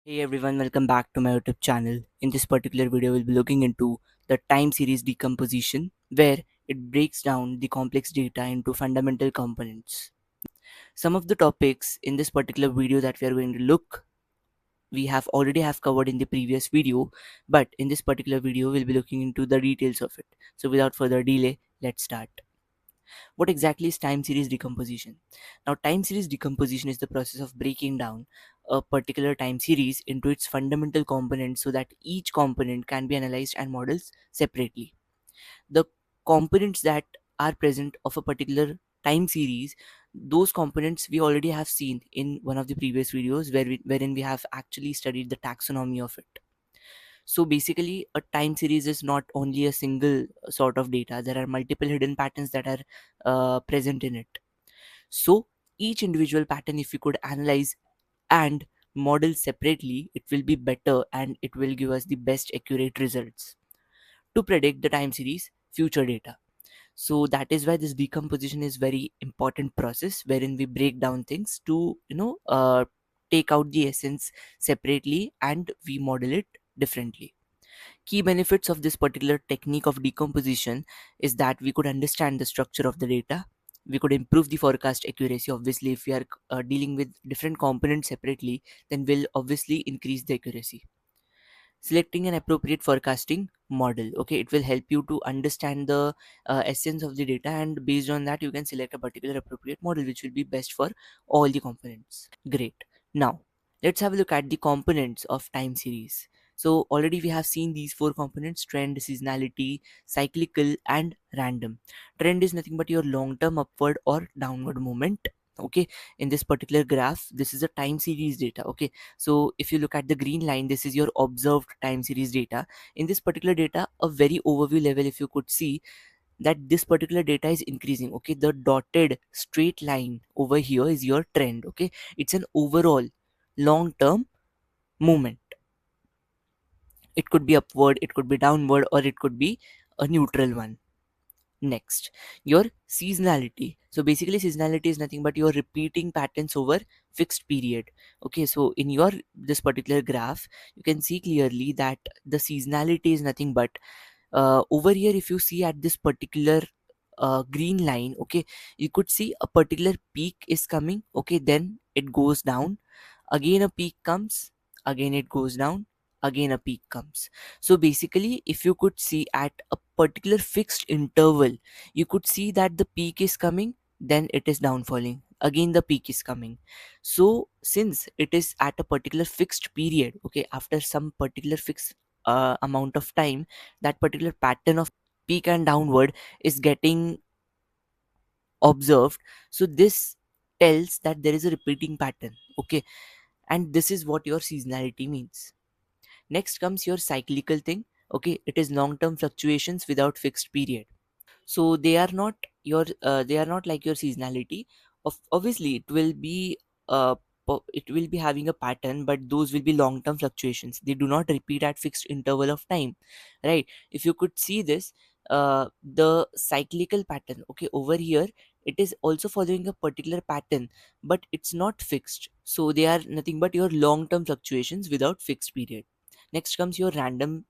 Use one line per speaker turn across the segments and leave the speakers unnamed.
Hey everyone, welcome back to my YouTube channel. In this particular video, we'll be looking into the time series decomposition, where it breaks down the complex data into fundamental components. Some of the topics in this particular video that we are going to look, we have already have covered in the previous video, but in this particular video, we'll be looking into the details of it. So without further delay, let's start. What exactly is time series decomposition? Now, time series decomposition is the process of breaking down a particular time series into its fundamental components so that each component can be analyzed and modeled separately. The components that are present of a particular time series, those components we already have seen in one of the previous videos wherein we have actually studied the taxonomy of it. So basically, a time series is not only a single sort of data. There are multiple hidden patterns that are present in it. So each individual pattern, if you could analyze and model separately, it will be better and it will give us the best accurate results to predict the time series future data. So that is why this decomposition is very important process wherein we break down things to take out the essence separately and we model it differently. Key benefits of this particular technique of decomposition is that we could understand the structure of the data. We could improve the forecast accuracy. Obviously, if we are dealing with different components separately, then we'll obviously increase the accuracy. Selecting an appropriate forecasting model. Okay, it will help you to understand the essence of the data, and based on that, you can select a particular appropriate model which will be best for all the components. Great. Now, let's have a look at the components of time series. So, already we have seen these four components: trend, seasonality, cyclical, and random. Trend is nothing but your long term upward or downward movement. Okay, in this particular graph, this is a time series data. Okay, so if you look at the green line, this is your observed time series data. In this particular data, a very overview level, if you could see that this particular data is increasing. Okay, the dotted straight line over here is your trend. Okay, it's an overall long term movement. It could be upward, it could be downward, or it could be a neutral one. Next, your seasonality. So basically, seasonality is nothing but your repeating patterns over fixed period. Okay, so in your this particular graph, you can see clearly that the seasonality is nothing but over here. If you see at this particular green line, okay, you could see a particular peak is coming. Okay, then it goes down. Again a peak comes, again it goes down, again a peak comes. So basically, if you could see at a particular fixed interval, you could see that the peak is coming, then it is downfalling, again the peak is coming. So since it is at a particular fixed period, okay, after some particular fixed amount of time, that particular pattern of peak and downward is getting observed. So this tells that there is a repeating pattern. Okay, and this is what your seasonality means. Next comes your cyclical thing. Okay, it is long term fluctuations without fixed period. So they are not they are not like your seasonality. Obviously it will be it will be having a pattern, but those will be long term fluctuations. They do not repeat at fixed interval of time, right? If you could see this, the cyclical pattern, okay, over here it is also following a particular pattern, but it's not fixed. So they are nothing but your long term fluctuations without fixed period. Next comes your random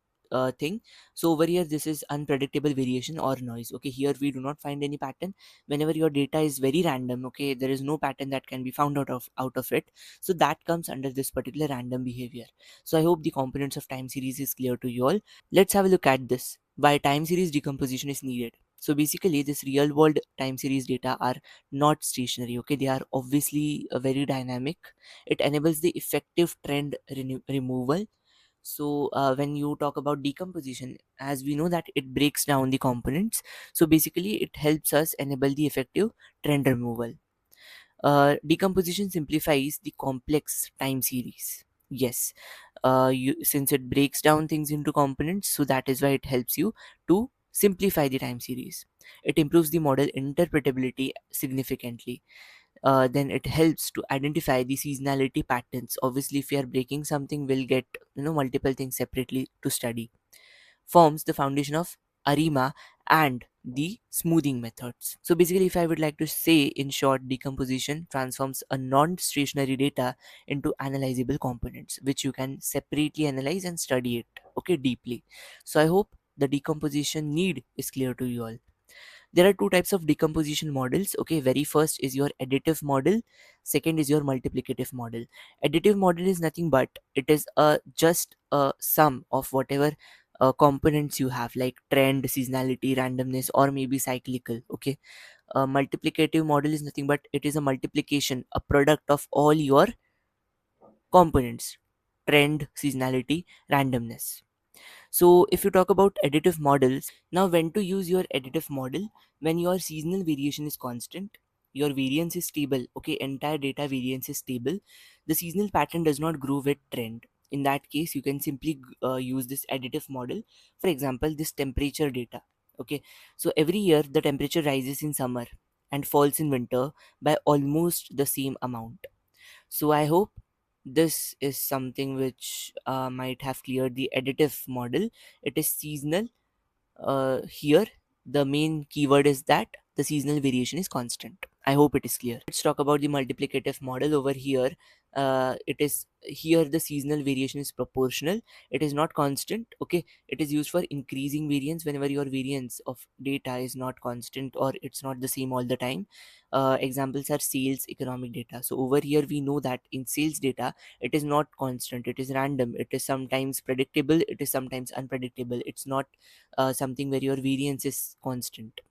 thing. So over here, this is unpredictable variation or noise. Okay, here we do not find any pattern. Whenever your data is very random, okay, there is no pattern that can be found out of it. So that comes under this particular random behavior. So I hope the components of time series is clear to you all. Let's have a look at this. Why time series decomposition is needed. So basically, this real world time series data are not stationary. Okay, they are obviously very dynamic. It enables the effective trend removal. So when you talk about decomposition, as we know that it breaks down the components, so basically it helps us enable the effective trend removal. Decomposition simplifies the complex time series. Yes, since it breaks down things into components, so that is why it helps you to simplify the time series. It improves the model interpretability significantly. Then it helps to identify the seasonality patterns. Obviously, if we are breaking something, we'll get multiple things separately to study. Forms the foundation of ARIMA and the smoothing methods. So basically, if I would like to say in short, decomposition transforms a non-stationary data into analyzable components, which you can separately analyze and study it, okay, deeply. So I hope the decomposition need is clear to you all. There are two types of decomposition models. Okay, very first is your additive model, second is your multiplicative model. Additive model is nothing but it is just a sum of whatever components you have, like trend, seasonality, randomness, or maybe cyclical. Okay, a multiplicative model is nothing but it is a multiplication, a product of all your components: trend, seasonality, randomness. So if you talk about additive models, now when to use your additive model? When your seasonal variation is constant, your variance is stable, okay, entire data variance is stable, the seasonal pattern does not grow with trend. In that case, you can simply use this additive model. For example, this temperature data, okay, so every year the temperature rises in summer and falls in winter by almost the same amount. So I hope this is something which might have cleared the additive model. It is seasonal. Here, the main keyword is that the seasonal variation is constant. I hope it is clear. Let's talk about the multiplicative model over here. It is here the seasonal variation is proportional. It is not constant. Okay, it is used for increasing variance whenever your variance of data is not constant or it's not the same all the time. Examples are sales, economic data. So over here we know that in sales data it is not constant. It is random. It is sometimes predictable. It is sometimes unpredictable. It's not something where your variance is constant.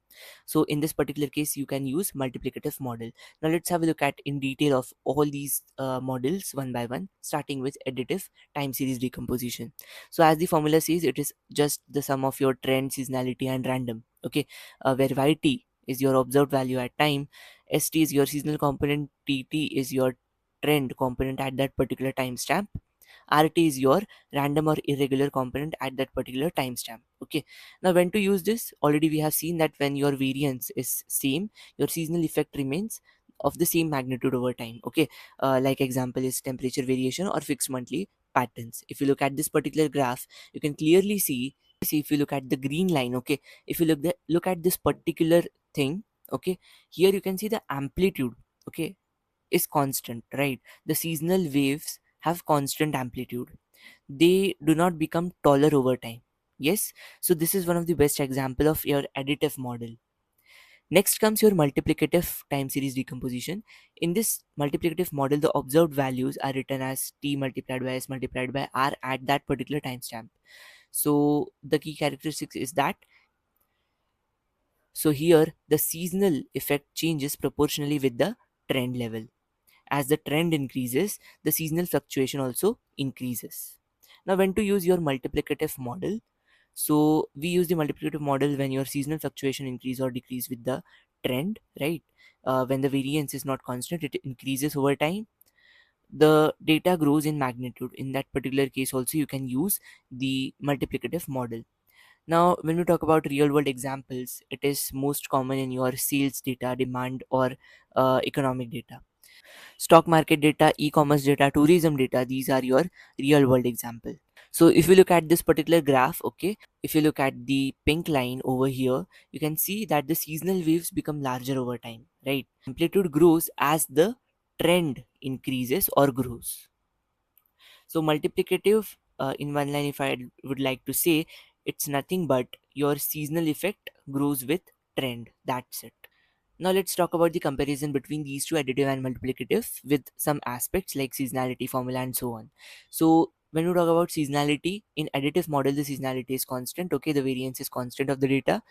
So in this particular case you can use multiplicative model. Now let's have a look at in detail of all these models one by one, starting with additive time series decomposition. So as the formula says, it is just the sum of your trend, seasonality and random. Okay, where yt is your observed value at time, st is your seasonal component, tt is your trend component at that particular timestamp, RT is your random or irregular component at that particular timestamp. Okay. Now when to use this? Already we have seen that when your variance is same, your seasonal effect remains of the same magnitude over time. Okay. Like example is temperature variation or fixed monthly patterns. If you look at this particular graph, you can clearly see if you look at the green line. Okay. If you look at this particular thing. Okay. Here you can see the amplitude. Okay, is constant, right? The seasonal waves have constant amplitude. They do not become taller over time. Yes, so this is one of the best example of your additive model. Next comes your multiplicative time series decomposition. In this multiplicative model, the observed values are written as t multiplied by s multiplied by r at that particular timestamp. So the key characteristics is that, so here the seasonal effect changes proportionally with the trend level. As the trend increases, the seasonal fluctuation also increases. Now, when to use your multiplicative model? So, we use the multiplicative model when your seasonal fluctuation increase or decrease with the trend, right? When the variance is not constant, it increases over time. The data grows in magnitude. In that particular case, also you can use the multiplicative model. Now, when we talk about real world examples, it is most common in your sales data, demand, or economic data. Stock market data, e-commerce data, tourism data, these are your real world example. So if you look at this particular graph, okay, if you look at the pink line over here, you can see that the seasonal waves become larger over time, right? Amplitude grows as the trend increases or grows. So multiplicative, in one line, if I would like to say, it's nothing but your seasonal effect grows with trend. That's it. Now let's talk about the comparison between these two, additive and multiplicative, with some aspects like seasonality, formula and so on. So when we talk about seasonality, in additive model the seasonality is constant, okay, the variance is constant of the data.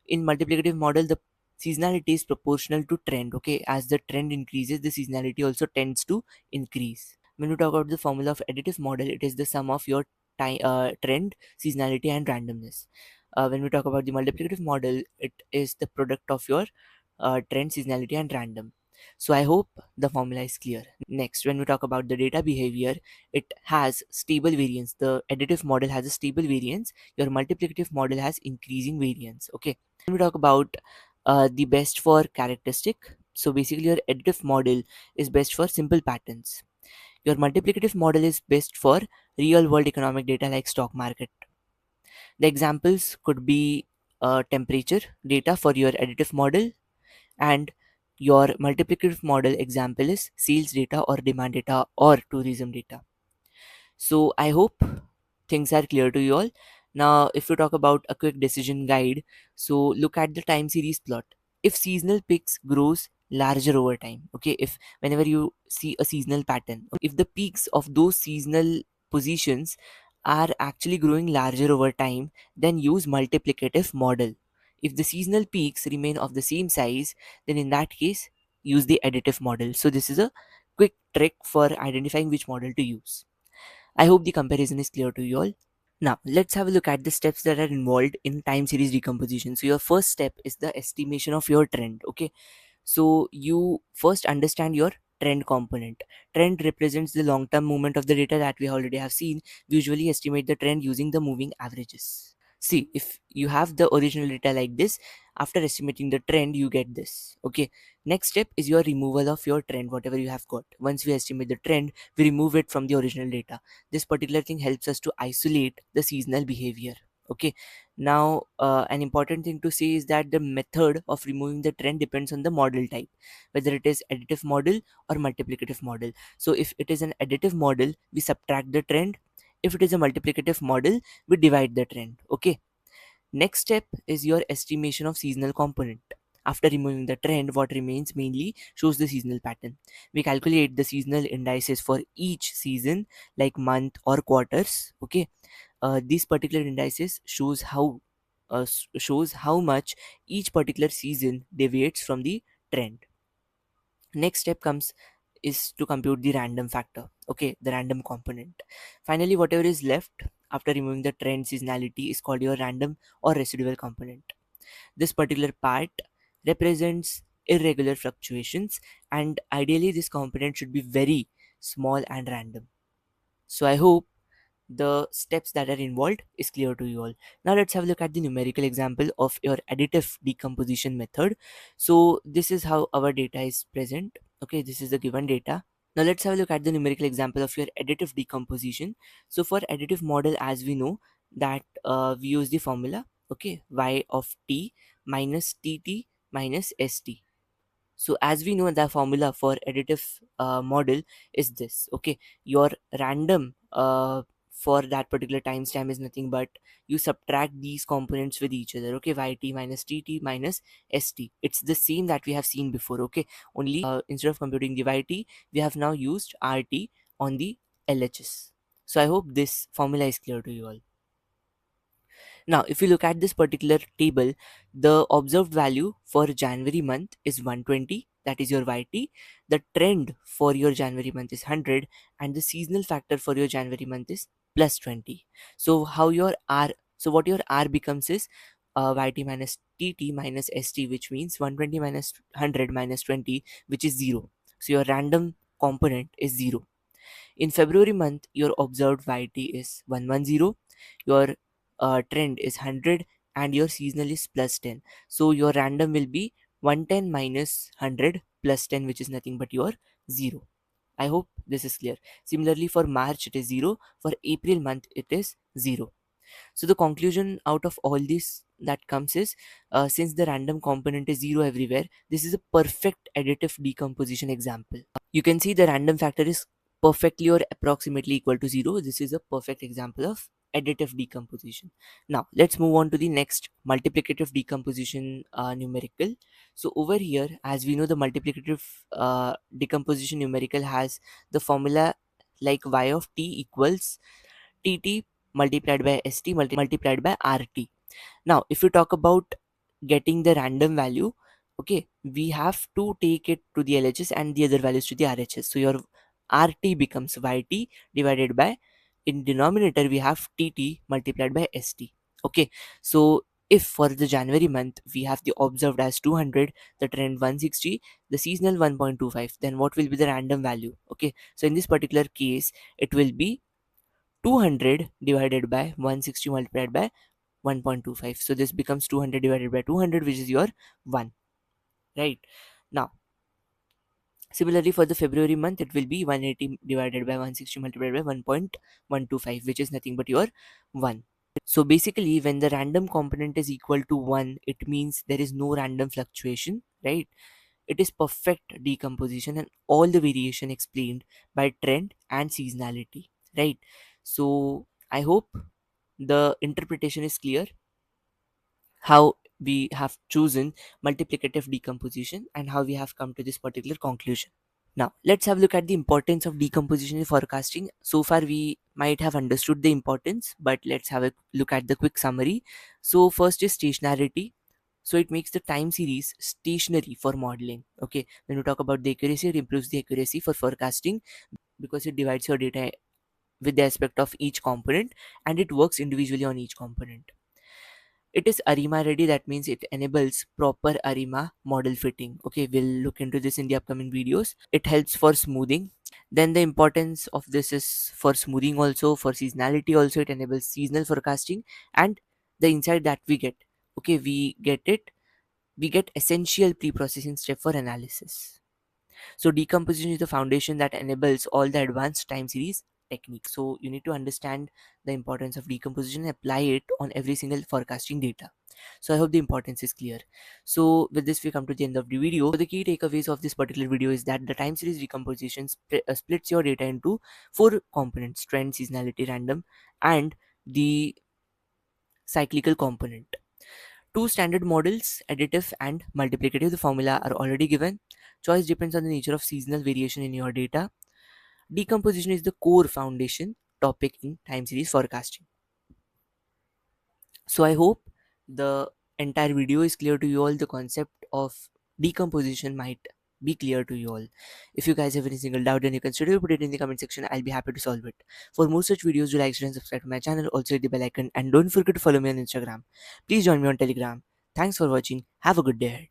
In multiplicative model, the seasonality is proportional to trend, okay, as the trend increases the seasonality also tends to increase. When we talk about the formula of additive model, it is the sum of your trend, seasonality and randomness. When we talk about the multiplicative model, it is the product of your trend, seasonality and random. So I hope the formula is clear. Next, when we talk about the data behavior, it has stable variance. The additive model has a stable variance. Your multiplicative model has increasing variance. Okay. When we talk about the best for characteristic, so basically your additive model is best for simple patterns. Your multiplicative model is best for real world economic data like stock market. The examples could be temperature data for your additive model, and your multiplicative model example is sales data or demand data or tourism data. So I hope things are clear to you all. Now, if you talk about a quick decision guide, so look at the time series plot. If seasonal peaks grows larger over time, okay, if whenever you see a seasonal pattern, if the peaks of those seasonal positions are actually growing larger over time, then use multiplicative model. If the seasonal peaks remain of the same size, then in that case use the additive model. So this is a quick trick for identifying which model to use. I hope the comparison is clear to you all. Now, let's have a look at the steps that are involved in time series decomposition. So, your first step is the estimation of your trend. Okay, so you first understand your trend component. Trend represents the long term movement of the data that we already have seen. We usually estimate the trend using the moving averages. See, if you have the original data like this, after estimating the trend, you get this. Okay, next step is your removal of your trend, whatever you have got. Once we estimate the trend, we remove it from the original data. This particular thing helps us to isolate the seasonal behavior. Okay, now an important thing to say is that the method of removing the trend depends on the model type, whether it is additive model or multiplicative model. So if it is an additive model, we subtract the trend. If it is a multiplicative model, we divide the trend. Okay, next step is your estimation of seasonal component. After removing the trend, what remains mainly shows the seasonal pattern. We calculate the seasonal indices for each season, like month or quarters. Okay, these particular indices shows how much each particular season deviates from the trend. Next step comes is to compute the random factor, okay, the random component. Finally, whatever is left after removing the trend seasonality is called your random or residual component. This particular part represents irregular fluctuations, and ideally this component should be very small and random. So I hope the steps that are involved is clear to you all. Now let's have a look at the numerical example of your additive decomposition method. So this is how our data is present. Okay, this is the given data. Now let's have a look at the numerical example of your additive decomposition. So for additive model, as we know that we use the formula, okay, y of t minus tt minus st. So as we know, the formula for additive model is this. Okay, your random for that particular timestamp is nothing but you subtract these components with each other. Okay, yt minus tt minus st. It's the same that we have seen before. Okay, only instead of computing the yt, we have now used rt on the LHS. So I hope this formula is clear to you all. Now, if you look at this particular table, the observed value for January month is 120, that is your YT. The trend for your January month is 100, and the seasonal factor for your January month is plus 20. So, how your R, so what your R becomes is YT minus TT minus ST, which means 120 minus 100 minus 20, which is 0. So, your random component is 0. In February month, your observed YT is 110, your trend is 100, and your seasonal is plus 10. So your random will be 110 minus 100 plus 10, which is nothing but your 0. I hope this is clear. Similarly, for March, it is 0. For April month, it is 0. So the conclusion out of all this that comes is since the random component is 0 everywhere, this is a perfect additive decomposition example. You can see the random factor is perfectly or approximately equal to 0. This is a perfect example of additive decomposition. Now let's move on to the next multiplicative decomposition numerical. So over here, as we know, the multiplicative decomposition numerical has the formula like y of t equals tt multiplied by st multiplied by rt. Now, if you talk about getting the random value, okay, we have to take it to the LHS and the other values to the RHS. So your RT becomes YT divided by, in denominator we have TT multiplied by ST. Okay, so if for the January month we have the observed as 200, the trend 160, the seasonal 1.25, then what will be the random value? Okay, so in this particular case, it will be 200 divided by 160 multiplied by 1.25. So this becomes 200 divided by 200, which is your 1, right? Now similarly for the February month, it will be 180 divided by 160 multiplied by 1.125, which is nothing but your 1. So basically, when the random component is equal to 1, it means there is no random fluctuation, right? It is perfect decomposition and all the variation explained by trend and seasonality, right? So I hope the interpretation is clear, how we have chosen multiplicative decomposition and how we have come to this particular conclusion. Now, let's have a look at the importance of decomposition in forecasting. So far, we might have understood the importance, but let's have a look at the quick summary. So, first is stationarity. So, it makes the time series stationary for modeling. Okay, when we talk about the accuracy, it improves the accuracy for forecasting because it divides your data with the aspect of each component and it works individually on each component. It is ARIMA ready, that means it enables proper ARIMA model fitting. Okay, we'll look into this in the upcoming videos. It helps for smoothing. Then the importance of this is for smoothing also, for seasonality also, it enables seasonal forecasting. And the insight that we get, okay, we get essential pre-processing step for analysis. So decomposition is the foundation that enables all the advanced time series techniques. So you need to understand the importance of decomposition and apply it on every single forecasting data. So I hope the importance is clear. So with this we come to the end of the video. So the key takeaways of this particular video is that the time series decomposition splits your data into four components: trend, seasonality, random, and the cyclical component. Two standard models, additive and multiplicative, the formula are already given. Choice depends on the nature of seasonal variation in your data. Decomposition is the core foundation topic in time series forecasting. So I hope the entire video is clear to you all. The concept of decomposition might be clear to you all. If you guys have any single doubt, then you can still put it in the comment section. I'll be happy to solve it. For more such videos, do like, share, and subscribe to my channel. Also hit the bell icon and don't forget to follow me on Instagram. Please join me on Telegram. Thanks for watching. Have a good day ahead.